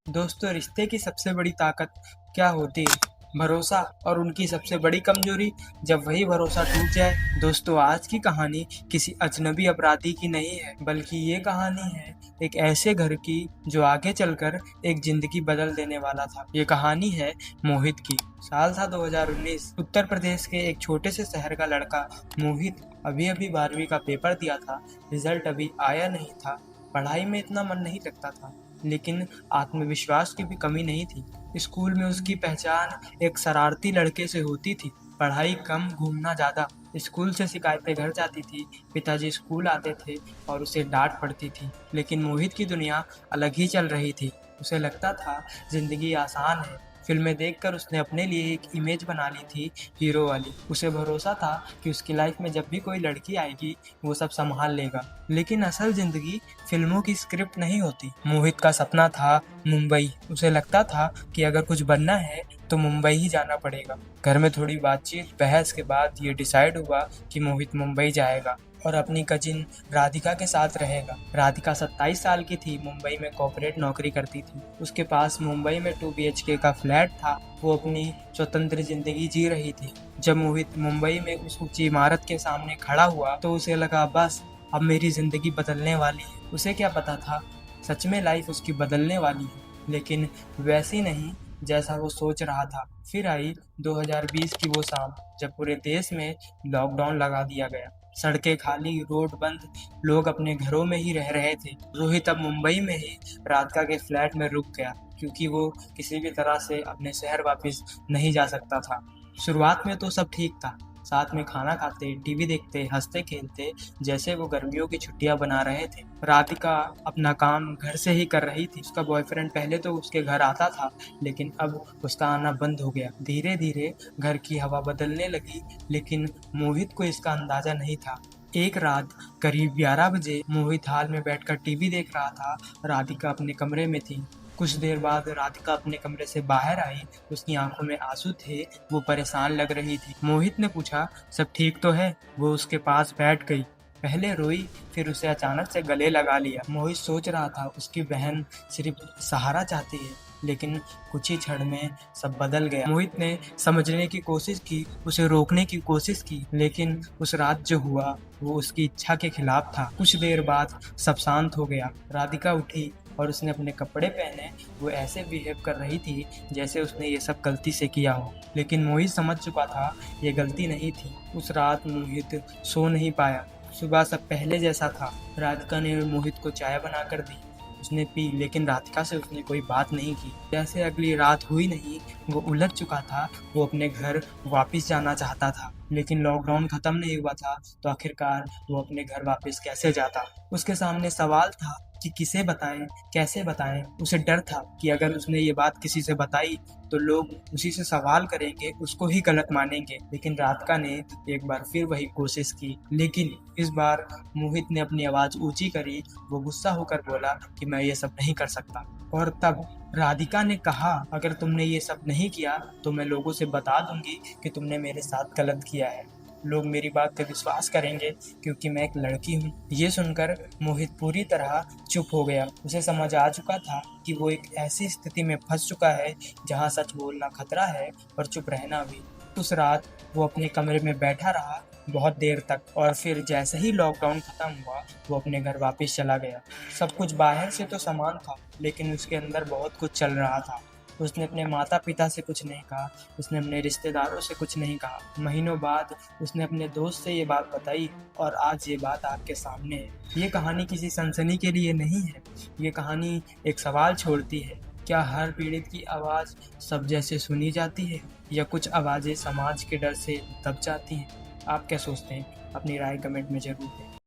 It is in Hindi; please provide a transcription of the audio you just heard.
दोस्तों, रिश्ते की सबसे बड़ी ताकत क्या होती है? भरोसा। और उनकी सबसे बड़ी कमजोरी, जब वही भरोसा टूट जाए। दोस्तों, आज की कहानी किसी अजनबी अपराधी की नहीं है, बल्कि ये कहानी है एक ऐसे घर की जो आगे चलकर एक जिंदगी बदल देने वाला था। ये कहानी है मोहित की। साल था 2019। उत्तर प्रदेश के एक छोटे से शहर का लड़का मोहित अभी अभी 12वीं का पेपर दिया था। रिजल्ट अभी आया नहीं था। पढ़ाई में इतना मन नहीं लगता था, लेकिन आत्मविश्वास की भी कमी नहीं थी। स्कूल में उसकी पहचान एक शरारती लड़के से होती थी। पढ़ाई कम, घूमना ज्यादा। स्कूल से शिकायतें घर जाती थी। पिताजी स्कूल आते थे और उसे डांट पड़ती थी। लेकिन मोहित की दुनिया अलग ही चल रही थी। उसे लगता था जिंदगी आसान है। फिल्में देखकर उसने अपने लिए एक इमेज बना ली थी, हीरो वाली। उसे भरोसा था कि उसकी लाइफ में जब भी कोई लड़की आएगी वो सब संभाल लेगा। लेकिन असल जिंदगी फिल्मों की स्क्रिप्ट नहीं होती। मोहित का सपना था मुंबई। उसे लगता था कि अगर कुछ बनना है तो मुंबई ही जाना पड़ेगा। घर में थोड़ी बातचीत बहस के बाद ये डिसाइड हुआ कि मोहित मुंबई जाएगा और अपनी कजिन राधिका के साथ रहेगा। राधिका 27 साल की थी, मुंबई में कॉर्पोरेट नौकरी करती थी। उसके पास मुंबई में 2 BHK का फ्लैट था। वो अपनी स्वतंत्र जिंदगी जी रही थी। जब मोहित मुंबई में उस ऊंची इमारत के सामने खड़ा हुआ तो उसे लगा, बस अब मेरी जिंदगी बदलने वाली है। उसे क्या पता था, सच में लाइफ उसकी बदलने वाली है, लेकिन वैसी नहीं जैसा वो सोच रहा था। फिर आई 2020 की वो शाम, जब पूरे देश में लॉकडाउन लगा दिया गया। सड़कें खाली, रोड बंद, लोग अपने घरों में ही रह रहे थे। रोहित अब मुंबई में ही राधिका के फ्लैट में रुक गया, क्योंकि वो किसी भी तरह से अपने शहर वापस नहीं जा सकता था। शुरुआत में तो सब ठीक था। साथ में खाना खाते, टीवी देखते, हंसते खेलते, जैसे वो गर्मियों की छुट्टियां बना रहे थे। राधिका अपना काम घर से ही कर रही थी। उसका बॉयफ्रेंड पहले तो उसके घर आता था, लेकिन अब उसका आना बंद हो गया। धीरे धीरे घर की हवा बदलने लगी, लेकिन मोहित को इसका अंदाजा नहीं था। एक रात करीब 11 बजे मोहित हॉल में बैठकर टीवी देख रहा था। राधिका अपने कमरे में थी। कुछ देर बाद राधिका अपने कमरे से बाहर आई। उसकी आंखों में आंसू थे, वो परेशान लग रही थी। मोहित ने पूछा, सब ठीक तो है? वो उसके पास बैठ गई। पहले रोई, फिर उसे अचानक से गले लगा लिया। मोहित सोच रहा था उसकी बहन सिर्फ सहारा चाहती है, लेकिन कुछ ही क्षण में सब बदल गया। मोहित ने समझने की कोशिश की, उसे रोकने की कोशिश की, लेकिन उस रात जो हुआ वो उसकी इच्छा के खिलाफ था। कुछ देर बाद सब शांत हो गया। राधिका उठी और उसने अपने कपड़े पहने। वो ऐसे बिहेव कर रही थी जैसे उसने ये सब गलती से किया हो, लेकिन मोहित समझ चुका था ये गलती नहीं थी। उस रात मोहित सो नहीं पाया। सुबह सब पहले जैसा था। राधिका ने मोहित को चाय बनाकर दी। उसने पी, लेकिन राधिका से उसने कोई बात नहीं की। जैसे अगली रात हुई नहीं। वो उलझ चुका था। वो अपने घर वापस जाना चाहता था, लेकिन लॉकडाउन खत्म नहीं हुआ था, तो आखिरकार वो अपने घर वापस कैसे जाता? उसके सामने सवाल था कि किसे बताएं, कैसे बताएं। उसे डर था कि अगर उसने ये बात किसी से बताई तो लोग उसी से सवाल करेंगे, उसको ही गलत मानेंगे। लेकिन राधिका ने एक बार फिर वही कोशिश की, लेकिन इस बार मोहित ने अपनी आवाज ऊंची करी। वो गुस्सा होकर बोला कि मैं ये सब नहीं कर सकता। और तब राधिका ने कहा, अगर तुमने ये सब नहीं किया तो मैं लोगों से बता दूंगी कि तुमने मेरे साथ गलत किया है। लोग मेरी बात पे विश्वास करेंगे, क्योंकि मैं एक लड़की हूँ। ये सुनकर मोहित पूरी तरह चुप हो गया। उसे समझ आ चुका था कि वो एक ऐसी स्थिति में फंस चुका है जहाँ सच बोलना खतरा है और चुप रहना भी। उस रात वो अपने कमरे में बैठा रहा बहुत देर तक, और फिर जैसे ही लॉकडाउन खत्म हुआ वो अपने घर वापस चला गया। सब कुछ बाहर से तो समान था, लेकिन उसके अंदर बहुत कुछ चल रहा था। उसने अपने माता पिता से कुछ नहीं कहा। उसने अपने रिश्तेदारों से कुछ नहीं कहा। महीनों बाद उसने अपने दोस्त से ये बात बताई, और आज ये बात आपके सामने है। ये कहानी किसी सनसनी के लिए नहीं है। ये कहानी एक सवाल छोड़ती है, क्या हर पीड़ित की आवाज़ सब जैसे सुनी जाती है, या कुछ आवाज़ें समाज के डर से दब जाती हैं? आप क्या सोचते हैं? अपनी राय कमेंट में जरूर दें।